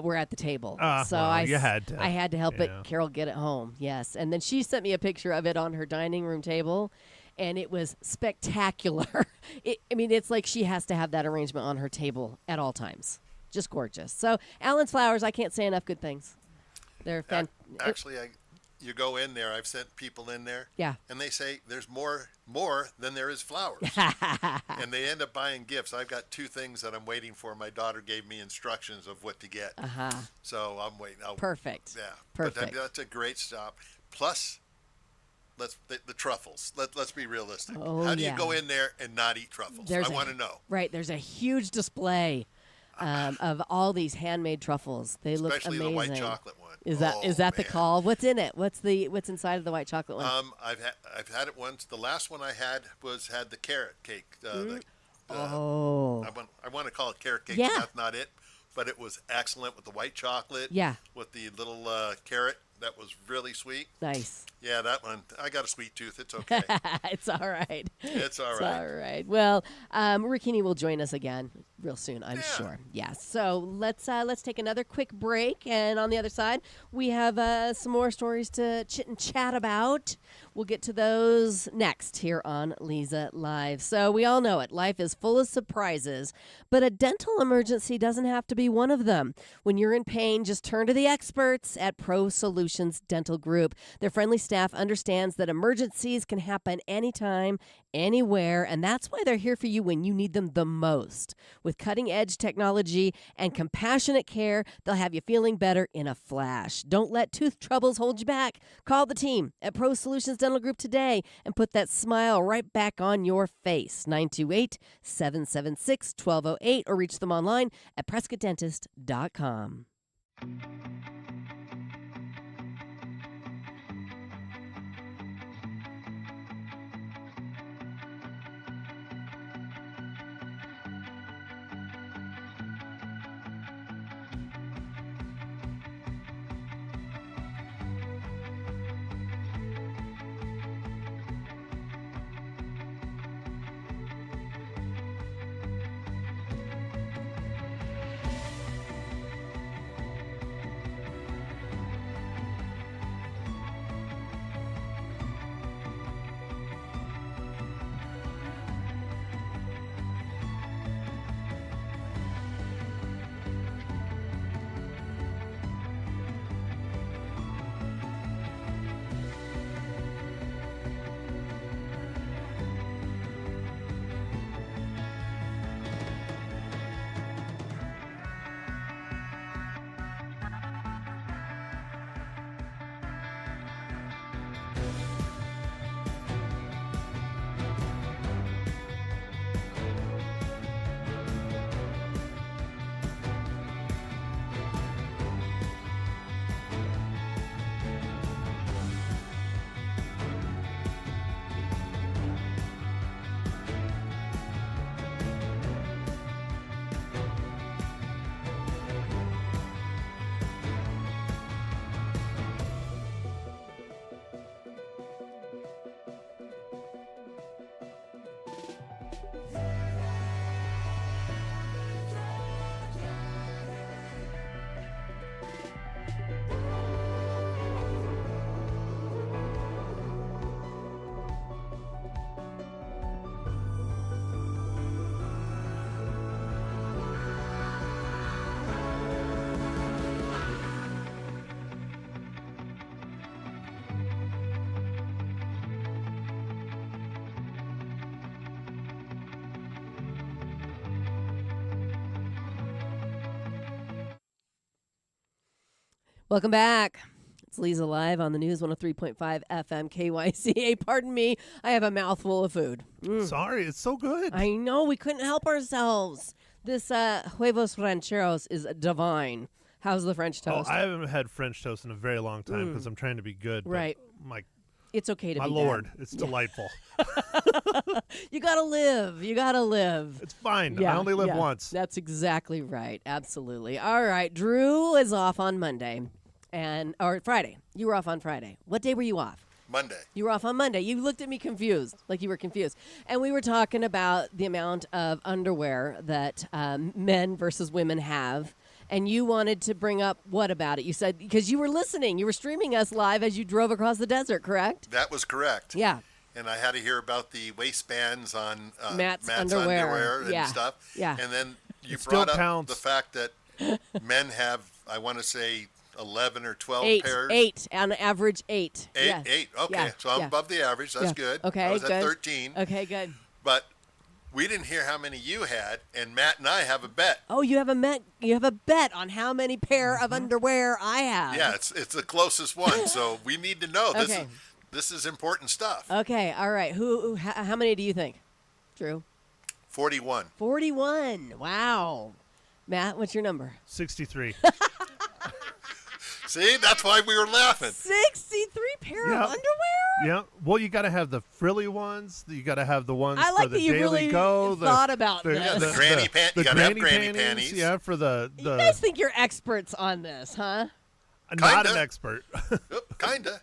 were at the table. So well, you had to. I had to help Yeah. Carol get it home. Yes. And then she sent me a picture of it on her dining room table, and it was spectacular. I mean, it's like she has to have that arrangement on her table at all times. Just gorgeous. So, Allen's Flowers, I can't say enough good things. They're Actually, you go in there. I've sent people in there. Yeah. And they say there's more than there is flowers. And they end up buying gifts. I've got 2 things that I'm waiting for. My daughter gave me instructions of what to get. Uh-huh. So I'm waiting. Perfect. Yeah. Perfect. But that's a great stop. Plus, the truffles. Let's be realistic. Oh, How do yeah. you go in there and not eat truffles? I want to know. Right. There's a huge display of all these handmade truffles. They look Especially amazing. the white chocolate one. Is that the man. call? What's in it? What's inside of the white chocolate one? I've had it once. The last one I had had the carrot cake. Oh. I want to call it carrot cake. Yeah. But that's not it. But it was excellent with the white chocolate. Yeah. With the little carrot. That was really sweet. Nice. Yeah, that one. I got a sweet tooth. It's okay. It's all right. It's all It's right. all right. Well, Rikini will join us again real soon, I'm Yeah. sure. Yes. So let's take another quick break, and on the other side, we have some more stories to chit and chat about. We'll get to those next here on Leza Live. So we all know it. Life is full of surprises, but a dental emergency doesn't have to be one of them. When you're in pain, just turn to the experts at Pro Solutions Dental Group. Their friendly staff understands that emergencies can happen anytime, anywhere, and that's why they're here for you when you need them the most. With cutting-edge technology and compassionate care, they'll have you feeling better in a flash. Don't let tooth troubles hold you back. Call the team at Pro Solutions Dental Group today and put that smile right back on your face. 928-776-1208 or reach them online at PrescottDentist.com. Welcome back. It's Leza Live on the News 103.5 FM KYCA. Pardon me, I have a mouthful of food. Sorry, it's so good. I know, we couldn't help ourselves. This huevos rancheros is divine. How's the French Oh, toast? I haven't had French toast in a very long time because I'm trying to be good. but Right. My It's okay to My be lord, bad. it's delightful. You gotta live. You gotta live. It's fine. Yeah, I only live yeah. once. That's exactly right. Absolutely. All right. Drew is off on Monday or Friday. You were off on Friday. What day were you off? Monday. You were off on Monday. You looked at me confused, like you were confused. And we were talking about the amount of underwear that men versus women have. And you wanted to bring up what about it? You said, because you were listening. You were streaming us live as you drove across the desert, correct? That was correct. Yeah. And I had to hear about the waistbands on Matt's underwear underwear. Yeah. and stuff. Yeah. And then you It still brought up counts. the fact that men have, I want to say, 11 or 12 Eight. pairs. 8. On average, 8. Eight. Yeah. 8. Okay. Yeah. So I'm Yeah. above the average. That's Yeah. good. Okay, I was good. at 13. Okay, good. But we didn't hear how many you had, and Matt and I have a bet. Oh, you have a bet on how many pair of underwear I have. Yeah, it's the closest one. So we need to know. Okay. This is important stuff. Okay, all right. How many do you think? Drew? 41. 41. Wow. Matt, what's your number? 63. See, that's why we were laughing. 63 pair Yeah. of underwear? Yeah. Well, you got to have the frilly ones. You got to have the ones I like for the that you Daily really Go. thought about this. Yeah, the granny pant- The you gotta have granny granny panties. Yeah, for the You guys think you're experts on this, huh? not Kinda. an expert. Kinda.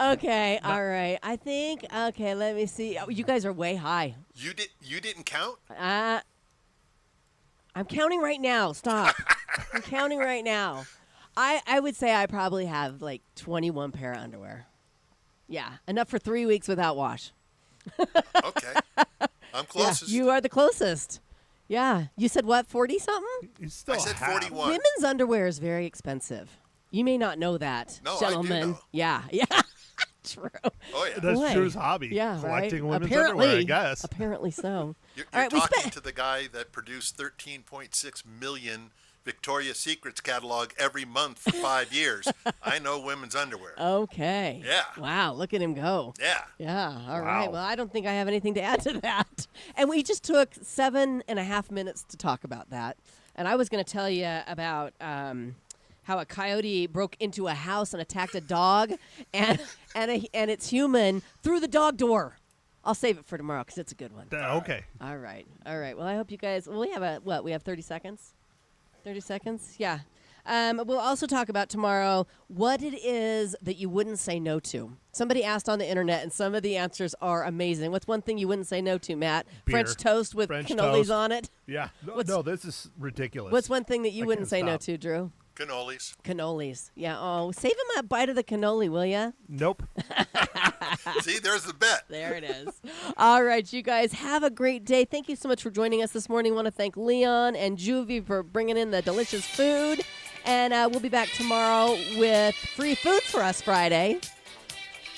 Okay, all right. I think, okay, let me see. Oh, you guys are way high. You didn't count? I'm counting right now. Stop. I'm counting right now. I would say I probably have like 21 pair of underwear. Yeah, enough for 3 weeks without wash. Okay. I'm closest. Yeah, you are the closest. Yeah. You said what, 40 something? You still I said have. 41. Women's underwear is very expensive. You may not know that, No, I do gentlemen. know. Yeah. Yeah. True. Oh, yeah. That's Boy. Drew's hobby. Yeah, collecting right? women's Apparently, underwear, I guess. Apparently so. You're All right, we talking spent- to the guy that produced 13.6 million Victoria's Secrets catalog every month for 5 years. I know women's underwear. Okay. Yeah. Wow, look at him go. Yeah. Yeah, all right. Wow. Well, I don't think I have anything to add to that. And we just took 7.5 minutes to talk about that. And I was going to tell you about how a coyote broke into a house and attacked a dog, and its human through the dog door. I'll save it for tomorrow because it's a good one. Okay. All right. All right. Well, I hope you guys. Well, we have we have 30 seconds. 30 seconds. Yeah. We'll also talk about tomorrow what it is that you wouldn't say no to. Somebody asked on the internet, and some of the answers are amazing. What's one thing you wouldn't say no to, Matt? Beer. French toast with French cannolis toast. on it. Yeah. What's- No, this is ridiculous. What's one thing that you I wouldn't can't say no stop. to, Drew? Cannolis. Cannolis. Yeah. Oh, save him a bite of the cannoli, will ya? Nope. See, there's the bet. There it is. All right, you guys have a great day. Thank you so much for joining us this morning. I want to thank Leon and Juvie for bringing in the delicious food. And we'll be back tomorrow with free food for us Friday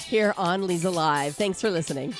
here on Leza Live. Thanks for listening.